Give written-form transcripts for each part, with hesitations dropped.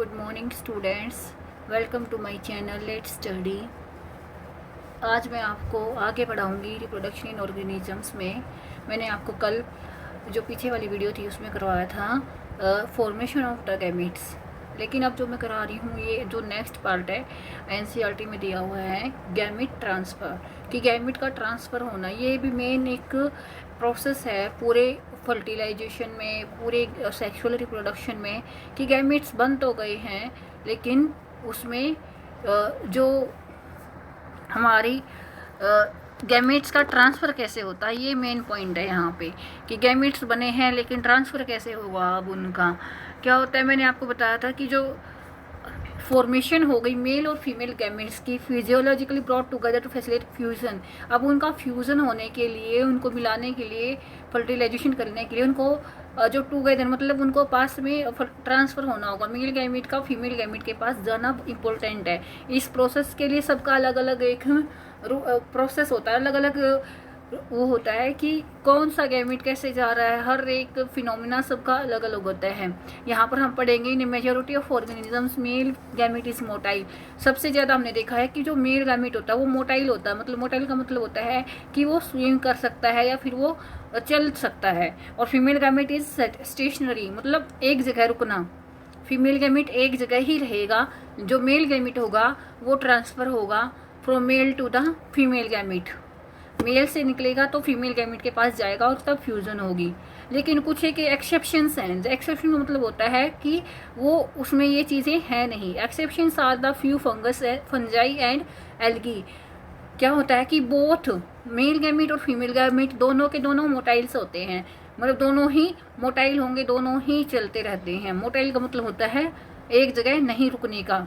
Good morning students, welcome to my channel let's study. आज मैं आपको आगे बढ़ाऊंगी रिप्रोडक्शन इन ऑर्गेनिजम्स में। मैंने आपको कल जो पीछे वाली वीडियो थी उसमें करवाया था फॉर्मेशन ऑफ द गैमेट्स, लेकिन अब जो मैं करा रही हूँ ये जो नेक्स्ट पार्ट है एनसीईआरटी में दिया हुआ है गैमेट ट्रांसफ़र, कि गैमेट का ट्रांसफ़र होना ये भी मेन एक प्रोसेस है पूरे फर्टिलाइजेशन में, पूरे सेक्सुअल रिप्रोडक्शन में, कि गैमेट्स बन तो गए हैं लेकिन उसमें जो हमारी गैमेट्स का ट्रांसफ़र कैसे होता है ये मेन पॉइंट है यहाँ पे, कि गैमेट्स बने हैं लेकिन ट्रांसफ़र कैसे हुआ। अब उनका क्या होता है, मैंने आपको बताया था कि जो फॉर्मेशन हो गई मेल और फीमेल गैमेट्स की physiologically brought together to facilitate fusion. अब उनका फ्यूज़न होने के लिए, उनको मिलाने के लिए, फर्टिलाइजेशन करने के लिए उनको जो टुगेदर मतलब उनको पास में ट्रांसफ़र होना होगा, मेल गैमेट का फीमेल गैमेट के पास जाना इम्पोर्टेंट है। इस प्रोसेस के लिए सबका अलग अलग एक प्रोसेस होता है, अलग अलग वो होता है कि कौन सा गैमेट कैसे जा रहा है, हर एक फिनोमिना सबका अलग अलग होता है। यहाँ पर हम पढ़ेंगे इन majority of organisms mail gamete is motile. सबसे ज़्यादा हमने देखा है कि जो मेल गैमेट होता है वो मोटाइल होता है, मतलब मोटाइल का मतलब होता है कि वो स्विम कर सकता है या फिर वो चल सकता है। और फीमेल गैमेट इज स्टेशनरी, मतलब एक जगह रुकना। फीमेल गैमेट एक जगह ही रहेगा, जो मेल गैमेट होगा वो ट्रांसफ़र होगा from male to the female gamete. Male से निकलेगा तो फीमेल गैमेट के पास जाएगा और तब फ्यूज़न होगी। लेकिन कुछ एक एक्सेप्शंस हैं। एक्सेप्शन का मतलब होता है कि वो उसमें ये चीज़ें हैं नहीं। Exceptions are the few fungi and algae. क्या होता है कि बोथ मेल गैमेट और फीमेल गैमेट दोनों के दोनों मोटाइल्स होते हैं, मतलब दोनों ही मोटाइल होंगे, दोनों ही चलते रहते हैं। मोटाइल का मतलब होता है एक जगह नहीं रुकने का,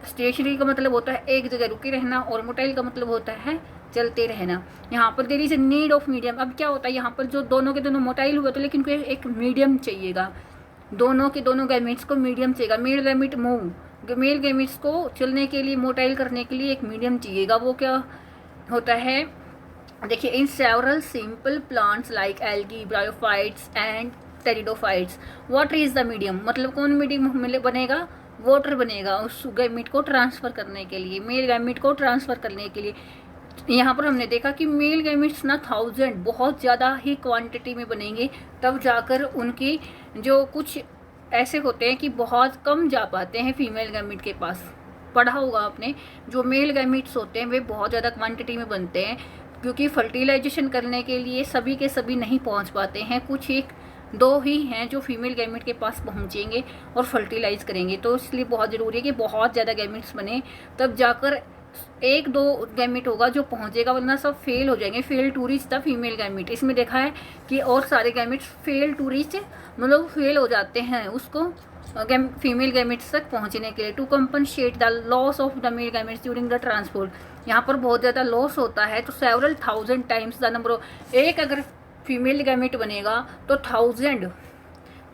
स्टेशनरी का मतलब होता है एक जगह रुके रहना, और मोटाइल का मतलब होता है चलते रहना। यहाँ पर there is a need of medium. अब क्या होता है, यहाँ पर जो दोनों के दोनों मोटाइल हुए तो लेकिन कोई एक मीडियम चाहिएगा, दोनों के दोनों गैमेट्स को मीडियम चाहिएगा। Male gamete move, male gametes को चलने के लिए, मोटाइल करने के लिए एक मीडियम चाहिएगा। वो क्या होता है, देखिए in several simple plants like algae, bryophytes and pteridophytes water is the medium. मतलब कौन मीडियम बनेगा, वाटर बनेगा उस गैमेट को ट्रांसफ़र करने के लिए, मेल गैमेट को ट्रांसफ़र करने के लिए। यहाँ पर हमने देखा कि मेल गैमेट्स ना 1000 बहुत ज़्यादा ही क्वांटिटी में बनेंगे, तब जाकर उनकी जो कुछ ऐसे होते हैं कि बहुत कम जा पाते हैं फीमेल गैमेट के पास। पढ़ा होगा आपने, जो मेल गैमेट्स होते हैं वे बहुत ज़्यादा क्वांटिटी में बनते हैं, क्योंकि फर्टिलाइजेशन करने के लिए सभी के सभी नहीं पहुँच पाते हैं। कुछ एक दो ही हैं जो फीमेल गैमेट के पास पहुँचेंगे और फर्टिलाइज करेंगे। तो इसलिए बहुत ज़रूरी है कि बहुत ज़्यादा गैमेट्स बने, तब जाकर एक दो गैमेट होगा जो पहुंचेगा, वरना सब फेल हो जाएंगे। Fail to reach the female gamete. इसमें देखा है कि और सारे गैमेट्स फेल टू रीच, मतलब फेल हो जाते हैं उसको फीमेल गैमेट्स तक पहुंचने के लिए। To compensate the loss of the male gametes during the transport. यहाँ पर बहुत ज़्यादा लॉस होता है, तो several 1000 times the number of, एक अगर फीमेल गैमेट बनेगा तो 1000,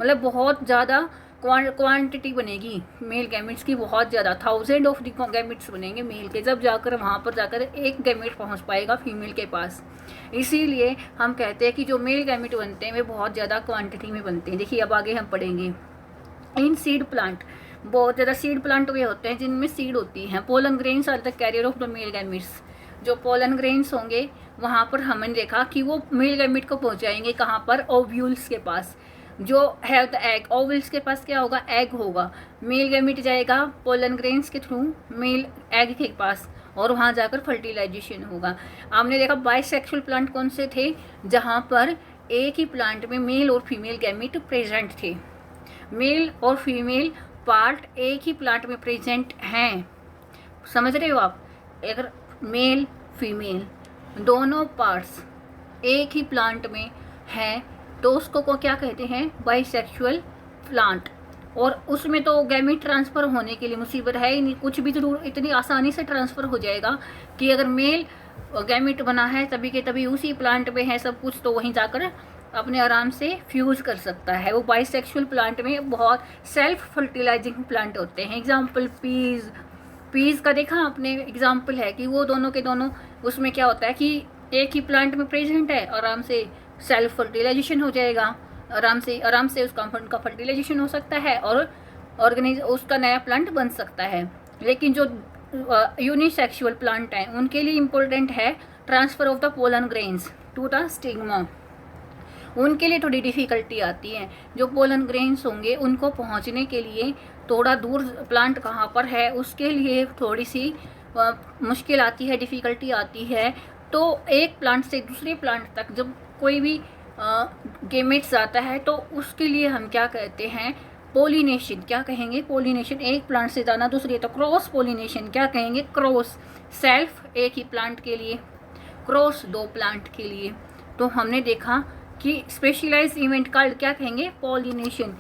मतलब बहुत ज़्यादा क्वांटिटी बनेगी मेल गैमेट्स की, बहुत ज़्यादा 1000 ऑफ गैमेट्स बनेंगे मेल के, जब जाकर वहाँ पर जाकर एक गैमेट पहुँच पाएगा फीमेल के पास। इसीलिए हम कहते हैं कि जो मेल गैमेट बनते हैं वे बहुत ज़्यादा क्वांटिटी में बनते हैं। देखिए अब आगे हम पढ़ेंगे इन सीड प्लांट। बहुत ज़्यादा सीड प्लांट वे होते हैं जिनमें सीड होती हैं। Pollen grains are the carrier of the male gametes. जो पोलन ग्रेन्स होंगे वहाँ पर हमने देखा कि वो मेल गैमेट को पहुँचाएंगे कहाँ पर, ओव्यूल्स के पास। जो है द एग, ओवल्स के पास क्या होगा, एग होगा। मेल गैमेट जाएगा पोलन ग्रेन्स के थ्रू मेल एग के पास, और वहाँ जाकर फर्टिलाइजेशन होगा। आपने देखा बाइसेक्सुअल प्लांट कौन से थे, जहाँ पर एक ही प्लांट में मेल और फीमेल गैमेट प्रेजेंट थे। मेल और फीमेल पार्ट एक ही प्लांट में प्रेजेंट हैं, समझ रहे हो आप। अगर मेल फीमेल दोनों पार्ट्स एक ही प्लांट में हैं तो उसको को क्या कहते हैं, बाइसेक्सुअल प्लांट। और उसमें तो गैमेट ट्रांसफ़र होने के लिए मुसीबत है ही नहीं, कुछ भी जरूर इतनी आसानी से ट्रांसफ़र हो जाएगा कि अगर मेल गैमेट बना है तभी के तभी उसी प्लांट में है सब कुछ, तो वहीं जाकर अपने आराम से फ्यूज़ कर सकता है। वो बाइसेक्सुअल प्लांट में बहुत सेल्फ फर्टिलाइजिंग प्लांट होते हैं। एग्जाम्पल पीज़ का देखा आपने, एग्जाम्पल है कि वो दोनों के दोनों, उसमें क्या होता है कि एक ही प्लांट में प्रेजेंट है, आराम से सेल्फ फर्टिलाइजेशन हो जाएगा, आराम से उसका उनका फर्टिलाइजेशन हो सकता है और उसका नया प्लांट बन सकता है। लेकिन जो यूनिसेक्सुअल प्लांट हैं उनके लिए इम्पोर्टेंट है transfer of the pollen grains to the stigma. उनके लिए थोड़ी डिफ़िकल्टी आती है। जो पोलन ग्रेन्स होंगे उनको पहुंचने के लिए थोड़ा दूर प्लांट कहाँ पर है उसके लिए थोड़ी सी मुश्किल आती है, डिफ़िकल्टी आती है। तो एक प्लांट से दूसरे प्लांट तक जब कोई भी गेमेट्स आता है तो उसके लिए हम क्या कहते हैं, पोलिनेशन। क्या कहेंगे? पोलिनेशन। एक प्लांट से जाना दूसरे, तो क्रॉस पोलिनेशन क्या कहेंगे? क्रॉस। सेल्फ एक ही प्लांट के लिए, क्रॉस दो प्लांट के लिए। तो हमने देखा कि स्पेशलाइज्ड इवेंट का क्या कहेंगे? पोलिनेशन।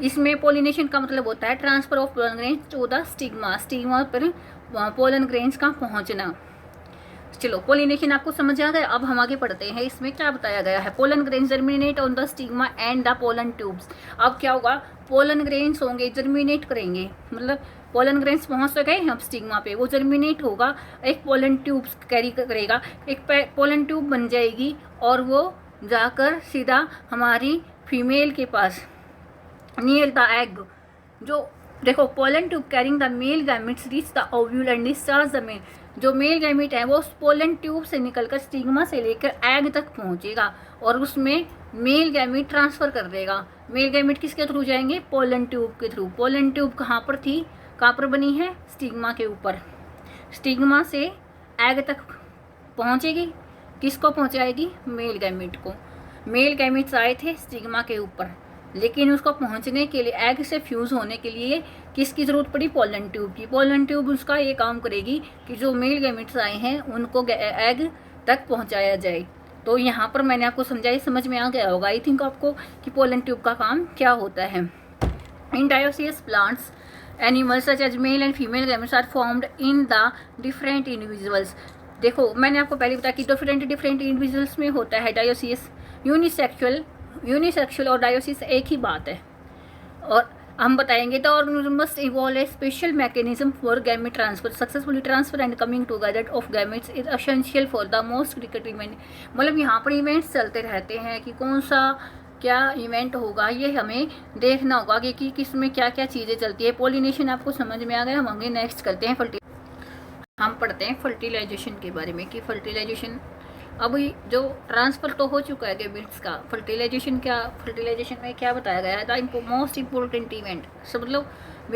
इसमें पोलिनेशन का मतलब होता है transfer of pollen grains to the stigma, stigma पर पोलन ग्रेन्स का पहुंचना। चलो, पोलिनेशन आपको समझ आ गया। अब हम आगे पढ़ते हैं। इसमें क्या बताया गया है? Pollen grains germinate on the stigma and the pollen tubes. अब क्या होगा? पोलन ग्रेन्स होंगे, जर्मिनेट करेंगे, मतलब पोलन ग्रेन्स पहुंच तो गए अब स्टिग्मा पे, वो जर्मिनेट होगा, एक पोलन ट्यूब्स कैरी करेगा, एक पोलन ट्यूब बन जाएगी और वो जाकर सीधा हमारी फीमेल के पास नियर द एग। जो देखो, pollen tube carrying the male gametes reach the ovule and discharge the male. जो मेल गैमेट है वो उस पोलन ट्यूब से निकलकर स्टिग्मा से लेकर एग तक पहुंचेगा और उसमें मेल गैमेट ट्रांसफ़र कर देगा। मेल गैमेट किसके थ्रू जाएंगे? पोलन ट्यूब के थ्रू। पोलन ट्यूब कहाँ पर थी, कहाँ पर बनी है? स्टिग्मा के ऊपर। स्टिग्मा से एग तक पहुंचेगी। किसको पहुंचाएगी? मेल गैमेट को। मेल गैमेट्स आए थे स्टिग्मा के ऊपर, लेकिन उसको पहुंचने के लिए, एग से फ्यूज़ होने के लिए किसकी ज़रूरत पड़ी? पोलन ट्यूब की। पोलन ट्यूब उसका ये काम करेगी कि जो मेल गैमेट्स आए हैं उनको एग तक पहुंचाया जाए। तो यहाँ पर मैंने आपको समझाई, समझ में आ गया होगा आई थिंक आपको कि पोलन ट्यूब का काम क्या होता है। In dioecious plants animals such as male and female gametes are formed in the different individuals. देखो, मैंने आपको पहले बताया कि डिफरेंट इंडिविजुअल्स में होता है डायोसियस। यूनिसेक्सुअल और डायोसिस एक ही बात है। और हम बताएंगे the organism must evolve A special mechanism for gamete transfer. Successfully transfer and coming together of gametes is essential for the most critical event. मतलब यहाँ पर इवेंट्स चलते रहते हैं कि कौन सा क्या इवेंट होगा, ये हमें देखना होगा कि किस में क्या क्या चीज़ें चलती है। पोलिनेशन आपको समझ में आ गया। हम आगे नेक्स्ट करते हैं हम पढ़ते हैं फर्टिलाइजेशन के बारे में कि फर्टिलाइजेशन अभी जो ट्रांसफ़र तो हो चुका है गैमेट्स का। फर्टिलाइजेशन में क्या बताया गया है? द मोस्ट इम्पोर्टेंट इवेंट, मतलब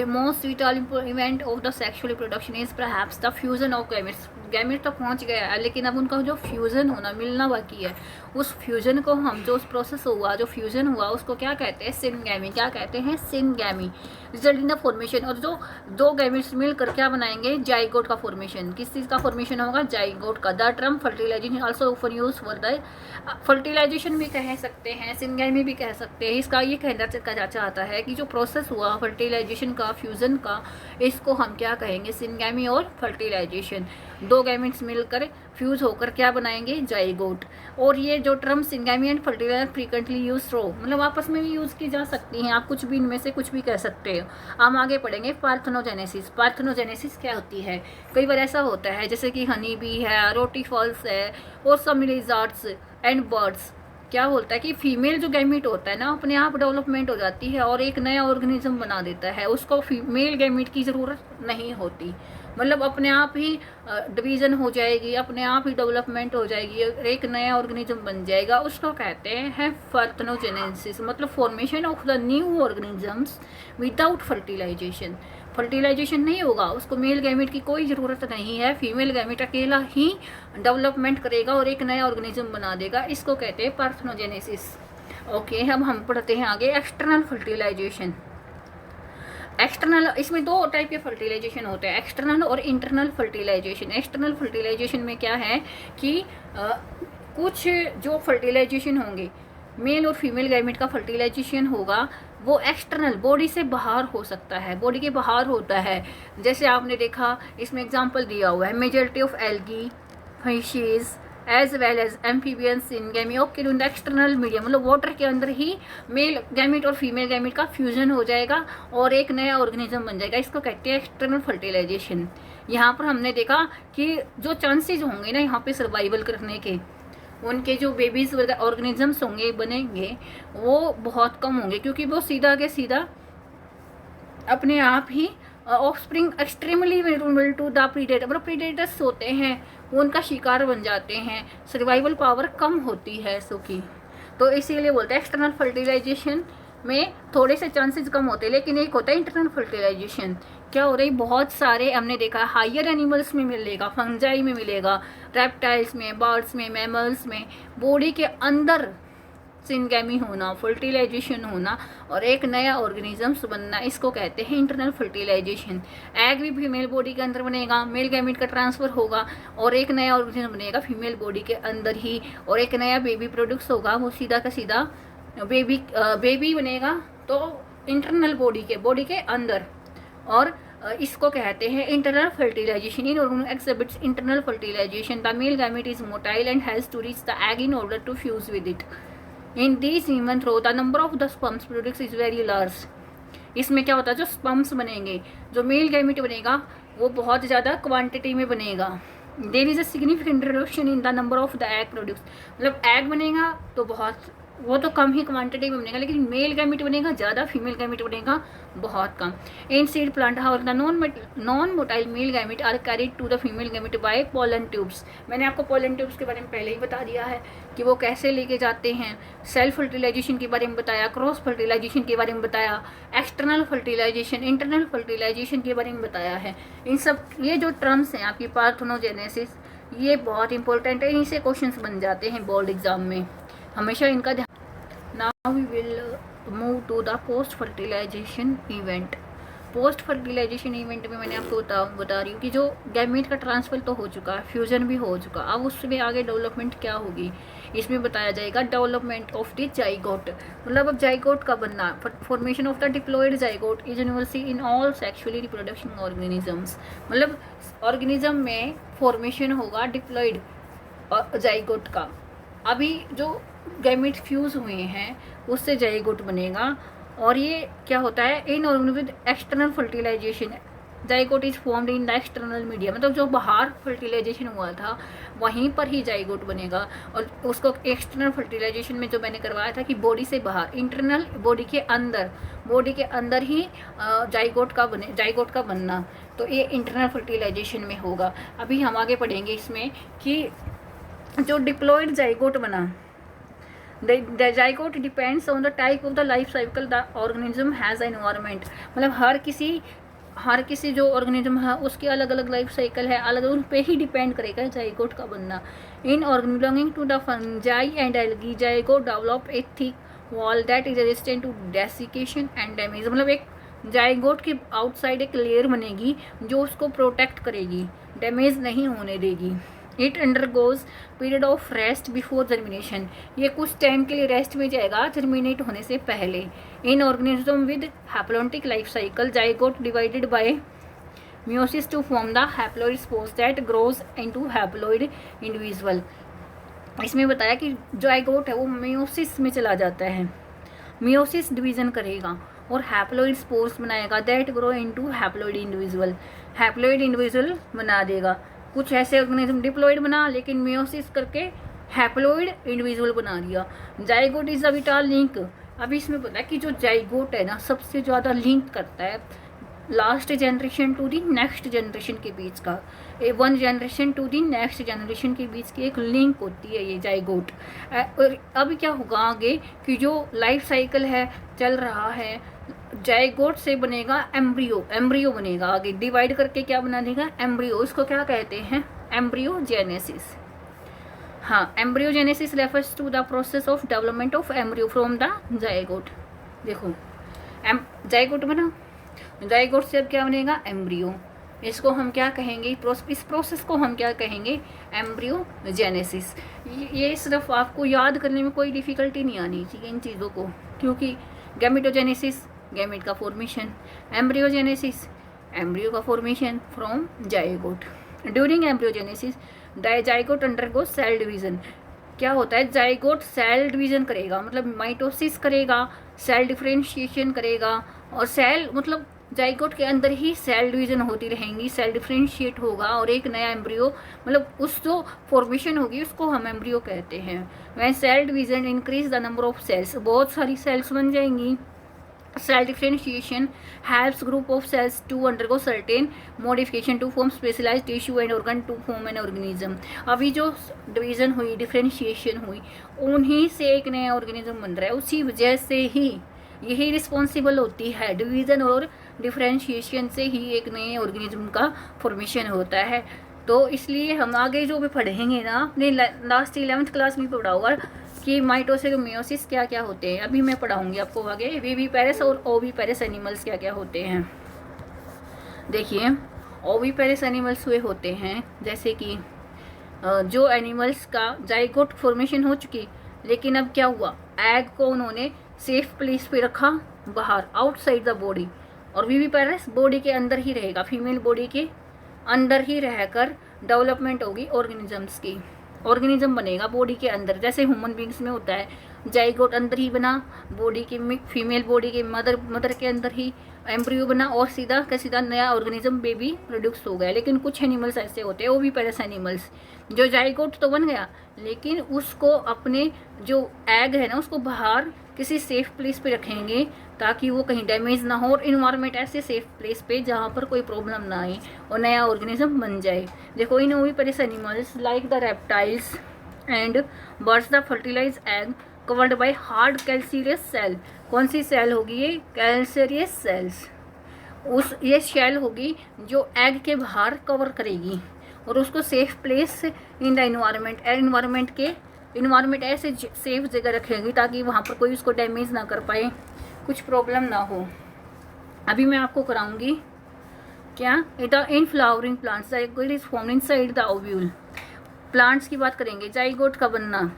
most whittle event of the sexual reproduction is perhaps the fusion of gametes. Gamete तो पहुंच गया है, लेकिन अब उनका जो फ्यूज़न होना, मिलना बाकी है, उस फ्यूज़न को हम, जो उस प्रोसेस हुआ, जो फ्यूज़न हुआ, उसको क्या कहते हैं? सिनगैमी। क्या कहते हैं? Syngamy. Result in the formation. और जो दो गैमेट्स मिलकर क्या बनाएंगे? जाइगोट का फॉर्मेशन। किस चीज़ का फॉर्मेशन होगा? जाइगोट का। The term fertilization also often use for the fertilization भी कह सकते हैं, सिनगैमी भी कह सकते हैं। इसका ये कहना चाहता है कि जो प्रोसेस हुआ फर्टिलाइजेशन का, फ्यूज़न का, इसको हम क्या कहेंगे? सिनगैमी और फर्टिलाइजेशन। दो गैमेट्स मिलकर फ्यूज होकर क्या बनाएंगे? जाइगोट। और ये जो term syngamy and fertilization frequently use हो, मतलब आपस में भी यूज़ की जा सकती हैं। आप कुछ भी इनमें से कुछ भी कह सकते हो। हम आगे पढ़ेंगे पार्थेनोजेनेसिस। पार्थेनोजेनेसिस क्या होती है? कई बार ऐसा होता है जैसे कि हनी बी है, रोटीफॉल्स है और सम लिज़ार्ड्स एंड बर्ड्स। क्या बोलता है कि फीमेल जो गैमेट होता है ना, अपने आप डेवलपमेंट हो जाती है और एक नया ऑर्गेनिज्म बना देता है। उसको फीमेल गैमेट की ज़रूरत नहीं होती, मतलब अपने आप ही डिवीज़न हो जाएगी, अपने आप ही डेवलपमेंट हो जाएगी, एक नया ऑर्गेनिज्म बन जाएगा। उसको कहते हैं पार्थेनोजेनेसिस, मतलब formation of the new organisms without fertilization. Fertilization नहीं होगा, उसको मेल गैमेट की कोई ज़रूरत नहीं है, फीमेल गैमेट अकेला ही डेवलपमेंट करेगा और एक नया ऑर्गेनिज्म बना देगा। इसको कहते हैं पार्थेनोजेनेसिस। ओके, अब हम पढ़ते हैं आगे एक्सटर्नल फर्टिलाइजेशन। एक्सटर्नल, इसमें दो टाइप के फर्टिलाइजेशन होते हैं, एक्सटर्नल और इंटरनल फर्टिलाइजेशन। एक्सटर्नल फर्टिलाइजेशन में क्या है कि कुछ जो फर्टिलाइजेशन होंगे, मेल और फीमेल गैमेट का फर्टिलाइजेशन होगा, वो एक्सटर्नल बॉडी से बाहर हो सकता है, बॉडी के बाहर होता है। जैसे आपने देखा, इसमें एग्जांपल दिया हुआ है, majority of algae, fishes as well as amphibians syngamy okay in the external medium, मतलब वाटर के अंदर ही मेल गैमेट और फीमेल गैमेट का फ्यूजन हो जाएगा और एक नया ऑर्गेनिज्म बन जाएगा। इसको कहते हैं एक्सटर्नल फर्टिलाइजेशन। यहाँ पर हमने देखा कि जो चांसेस होंगे ना यहाँ पे सर्वाइवल करने के, उनके जो बेबीज ऑर्गेनिजम्स होंगे, बनेंगे, वो बहुत कम होंगे, क्योंकि वो सीधा के सीधा अपने आप ही offspring extremely vulnerable to the predator, मतलब प्रीडेटर्स होते हैं वो उनका शिकार बन जाते हैं, सर्वाइवल पावर कम होती है सुखी। तो इसीलिए बोलते हैं एक्सटर्नल फर्टिलाइजेशन में थोड़े से चांसेस कम होते हैं, लेकिन एक होता है इंटरनल फर्टिलाइजेशन। क्या हो रही, बहुत सारे हमने देखा है हायर एनिमल्स में मिलेगा, फंजाई में मिलेगा, रेप्टाइल्स में, बर्ड्स में, मैमल्स में, बॉडी के अंदर सिनगैमी होना, फर्टिलाइजेशन होना और एक नया ऑर्गेनिजम्स बनना, इसको कहते हैं इंटरनल फर्टिलाइजेशन। एग भी फीमेल बॉडी के अंदर बनेगा, मेल गैमेट का ट्रांसफर होगा और एक नया ऑर्गेनिज्म बनेगा फीमेल बॉडी के अंदर ही, और एक नया बेबी प्रोड्यूस होगा, वो सीधा का सीधा बेबी बनेगा तो इंटरनल बॉडी के अंदर। और इसको कहते हैं internal fertilisation. In organism exhibits internal fertilisation. The male gamete is motile and has to reach the egg in order to fuse with it. In this human through the number of the sperms produce is very large. इसमें क्या होता है, जो sperms बनेंगे, जो male gamete बनेगा वो बहुत ज़्यादा क्वांटिटी में बनेगा। There is a significant reduction in the number of the egg produce. मतलब एग बनेगा तो बहुत, वो तो कम ही क्वांटिटी में बनेगा, लेकिन मेल गैमेट बनेगा ज़्यादा, फीमेल गैमेट बनेगा बहुत कम। In seed plant how the non motile male gamete are carried to the female gamete by pollen tubes. मैंने आपको पोलन ट्यूब्स के बारे में पहले ही बता दिया है कि वो कैसे लेके जाते हैं। सेल्फ फर्टिलाइजेशन के बारे में बताया, क्रॉस फर्टिलाइजेशन के बारे में बताया, एक्सटर्नल फर्टिलाइजेशन, इंटरनल फर्टिलाइजेशन के बारे में बताया है। इन सब ये जो टर्म्स हैं आपकी पार्थेनोजेनेसिस, ये बहुत इंपॉर्टेंट है, इनसे क्वेश्चंस बन जाते हैं बोर्ड एग्जाम में, हमेशा इनका ध्यान। Now we will move to the post fertilization event. Post fertilization event में मैंने आपको बता रही हूँ कि जो गैमेट का ट्रांसफर तो हो चुका है, फ्यूजन भी हो चुका, अब उसमें आगे डेवलपमेंट क्या होगी इसमें बताया जाएगा। डेवलपमेंट ऑफ द जाइगोट, मतलब अब जाइगोट का बनना। Formation of the diploid zygote is universal in all sexually reproduction organisms. मतलब ऑर्गेनिज्म में फॉर्मेशन होगा डिप्लॉयड जाइगोट का। अभी जो गैमेट फ्यूज हुए हैं उससे जाइगोट बनेगा, और ये क्या होता है, in organism with external fertilization zygote is formed in the external media. मतलब जो बाहर फर्टिलाइजेशन हुआ था वहीं पर ही जाइगोट बनेगा। और उसको एक्सटर्नल फर्टिलाइजेशन में जो मैंने करवाया था कि बॉडी से बाहर, इंटरनल बॉडी के अंदर ही जाइगोट का बनना, तो ये इंटरनल फर्टिलाइजेशन में होगा। अभी हम आगे पढ़ेंगे इसमें कि जो डिप्लॉयड जाइगोट बना, the zygote depends on the type of the life cycle the organism has environment। मतलब हर किसी जो ऑर्गेनिज्म है उसकी अलग अलग लाइफ साइकिल है, अलग उन पे ही डिपेंड करेगा जाइगोट का बनना। In organism belonging to the fungi and algae zygote develop a thick wall that is resistant to desiccation and damage. मतलब एक जाइगोट की आउटसाइड एक लेयर बनेगी जो उसको प्रोटेक्ट करेगी, डैमेज नहीं होने देगी। It undergoes period of rest before germination. ये कुछ टाइम के लिए रेस्ट में जाएगा जर्मिनेट होने से पहले। In organism with haploid life cycle zygote divided by meiosis to form the haploid spores that grows into haploid individual. इसमें बताया कि जाइगोट है वो meiosis में चला जाता है, meiosis डिवीजन करेगा और हैप्लोइड स्पोर्स बनाएगा that grow into haploid individual बना देगा। कुछ ऐसे ऑर्गेनिज्म डिप्लॉयड बना लेकिन मेयोसिस करके हैप्लोइड इंडिविजुअल बना दिया। Zygote is the vital link. अभी इसमें पता है कि जो जाइगोट है ना सबसे ज़्यादा लिंक करता है last generation to the next generation के बीच का, one generation to the next generation के बीच की एक लिंक होती है ये जाइगोट। और अब क्या होगा आगे कि जो लाइफ साइकिल है चल रहा है, जाइगोट से बनेगा एम्ब्रियो बनेगा, आगे डिवाइड करके क्या बना देगा, एम्ब्रियो। इसको क्या कहते हैं, एम्ब्रियोजेनेसिस। हाँ, embryogenesis refers to the process of development of embryo from the zygote. देखो जाइगोट बना, जाइगोट से अब क्या बनेगा, एम्ब्रियो। इसको हम क्या कहेंगे, इस प्रोसेस को हम क्या कहेंगे, एम्ब्रियोजेनेसिस। ये सिर्फ आपको याद करने में कोई डिफ़िकल्टी नहीं आनी चाहिए इन चीज़ों को, क्योंकि गैमेटोजेनेसिस गैमेट का फॉर्मेशन, एम्ब्रियोजेनेसिस एम्ब्रियो का formation from zygote. During embryogenesis zygote undergo cell division. क्या होता है, जाइगोट सेल डिवीजन करेगा, मतलब माइटोसिस करेगा, सेल डिफरेंशिएशन करेगा, और सेल मतलब जाइगोट के अंदर ही सेल डिवीजन होती रहेंगी, सेल डिफरेंशिएट होगा और एक नया एम्ब्रियो, मतलब उस जो फॉर्मेशन होगी उसको हम एम्ब्रियो कहते हैं। वह cell division increase the number of cells, बहुत सारी सेल्स बन जाएंगी, Cell differentiation helps group of cells to undergo certain modification to form specialized tissue and organ to form an organism. अभी जो डिवीजन हुई, डिफरेंशिएशन हुई, उन्हीं से एक नया ऑर्गेनिज्म बन रहा है। उसी वजह से ही यही रिस्पॉन्सिबल होती है, डिवीजन और डिफरेंशिएशन से ही एक नए ऑर्गेनिज्म का फॉर्मेशन होता है। तो इसलिए हम आगे जो भी पढ़ेंगे ना, अपने लास्ट 11th क्लास में पढ़ा होगा कि माइटोसिस और मियोसिस क्या क्या होते हैं। अभी मैं पढ़ाऊंगी आपको आगे विविपेरस और ओविपेरस एनिमल्स क्या क्या होते हैं। देखिए, ओविपेरस एनिमल्स हुए होते हैं जैसे कि जो एनिमल्स का जाइगोट फॉर्मेशन हो चुकी, लेकिन अब क्या हुआ, एग को उन्होंने सेफ प्लेस पे रखा बाहर, आउटसाइड द बॉडी, और विविपेरस बॉडी के अंदर ही रहेगा, फीमेल बॉडी के अंदर ही रहकर डेवलपमेंट होगी ऑर्गेनिजम्स की। ऑर्गेनिज्म बनेगा बॉडी के अंदर, जैसे ह्यूमन बींग्स में होता है, जाइगोट अंदर ही बना, बॉडी के फीमेल बॉडी के मदर के अंदर ही एम्ब्रियो बना, और सीधा का सीधा नया ऑर्गेनिज्म बेबी प्रोड्यूस हो गया। लेकिन कुछ एनिमल्स ऐसे होते हैं, ओविपेरस एनिमल्स, जो जाइगोट तो बन गया, लेकिन उसको अपने जो एग है ना, उसको बाहर किसी सेफ प्लेस पे रखेंगे ताकि वो कहीं डैमेज ना हो, और इन्वायरमेंट ऐसे सेफ प्लेस पे जहाँ पर कोई प्रॉब्लम ना आए और नया ऑर्गेनिज्म बन जाए। देखो, in oviparous animals like the reptiles and birds the fertilise egg covered by hard calcareous shell. कौन सी सेल होगी ये? Calcareous sales. ये शेल होगी जो एग के बाहर कवर करेगी और उसको safe place in the environment ऐसे सेफ जगह रखेगी ताकि वहाँ पर कोई उसको डैमेज ना कर पाए, कुछ प्रॉब्लम ना हो। अभी मैं आपको कराऊंगी क्या, in flowering plants zygote is formed inside the ovule. Plants की बात करेंगे, जाइगोट का बनना,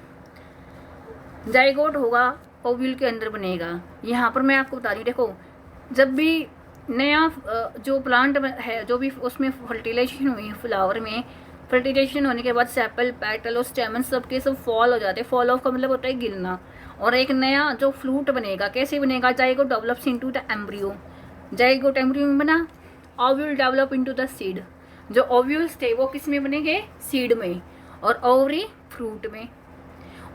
जाइगोट होगा ओव्यूल के अंदर बनेगा। यहाँ पर मैं आपको बता रही हूँ, देखो, जब भी नया जो प्लांट है, जो भी उसमें फर्टिलाइजेशन हुई फ्लावर में, फर्टिलाइजेशन होने के बाद सेपल, पेटल और स्टेमन सबके सब फॉल हो जाते हैं। फॉल ऑफ का मतलब होता है गिरना, और एक नया जो फ्रूट बनेगा। कैसे बनेगा? Zygote develops into the embryo, zygote embryo में बना, ovule develop into the seed. जो ओव्यूल्स थे वो किस में बनेंगे? सीड में, और ओवरी फ्रूट में।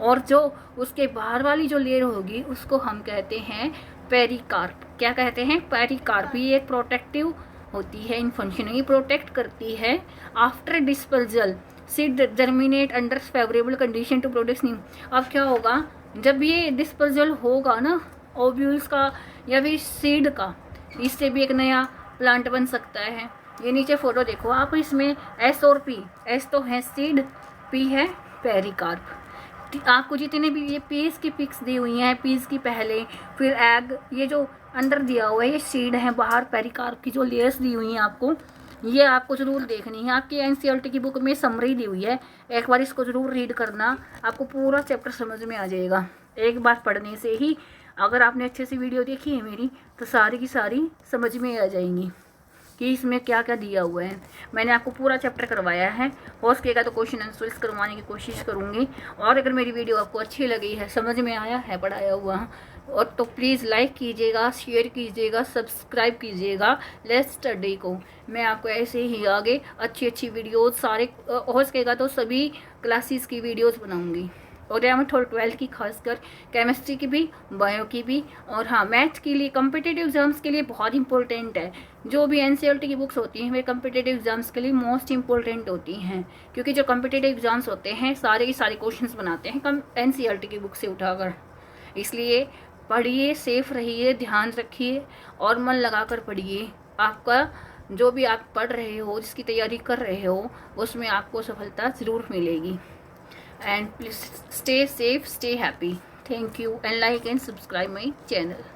और जो उसके बाहर वाली जो लेयर होगी उसको हम कहते हैं पेरिकार्प। क्या कहते हैं? पेरिकार्प। ये एक प्रोटेक्टिव होती है इन फंक्शन, ये प्रोटेक्ट करती है। After dispersal seed germinate under favourable condition to produce new. अब क्या होगा, जब ये डिस्पर्जल होगा ना ओव्यूल्स का या फिर सीड का, इससे भी एक नया प्लांट बन सकता है। ये नीचे फोटो देखो आप, इसमें एस और पी, एस तो है सीड, पी है पेरिकार्प। आपको जितने भी ये पीस की पिक्स दी हुई हैं, पीस की पहले, फिर एग, ये जो अंदर दिया हुआ है ये सीड है, बाहर पेरिकार्प की जो लेयर्स दी हुई हैं आपको, ये आपको ज़रूर देखनी है। आपकी एनसीईआरटी की बुक में समरी दी हुई है, एक बार इसको ज़रूर रीड करना, आपको पूरा चैप्टर समझ में आ जाएगा एक बार पढ़ने से ही। अगर आपने अच्छे से वीडियो देखी है मेरी, तो सारी की सारी समझ में आ जाएंगी कि इसमें क्या क्या दिया हुआ है। मैंने आपको पूरा चैप्टर करवाया है, हो सकेगा तो क्वेश्चन आंसर्स करवाने की कोशिश करूँगी। और अगर मेरी वीडियो आपको अच्छी लगी है, समझ में आया है पढ़ाया हुआ, और तो प्लीज़ लाइक कीजिएगा, शेयर कीजिएगा, सब्सक्राइब कीजिएगा लेट्स स्टडी को। मैं आपको ऐसे ही आगे अच्छी अच्छी वीडियोज़ सारे, हो सकेगा तो सभी क्लासेस की वीडियोज़ बनाऊँगी, और 11th और 12th की, खासकर केमिस्ट्री की भी, बायो की भी, और हाँ मैथ के लिए, कम्पिटिटिव एग्जाम्स के लिए बहुत इंपॉर्टेंट है। जो भी एनसीईआरटी की बुक्स होती हैं वे कम्पिटिटिव एग्जाम्स के लिए मोस्ट इंपॉर्टेंट होती हैं, क्योंकि जो कम्पिटिटिव एग्जाम्स होते हैं सारे के सारे क्वेश्चंस बनाते हैं एनसीईआरटी की बुक से उठाकर। इसलिए पढ़िए, सेफ रहिए, ध्यान रखिए और मन लगाकर पढ़िए। आपका जो भी आप पढ़ रहे हो, जिसकी तैयारी कर रहे हो, उसमें आपको सफलता ज़रूर मिलेगी। And please stay safe, stay happy. Thank you, and like and subscribe my channel.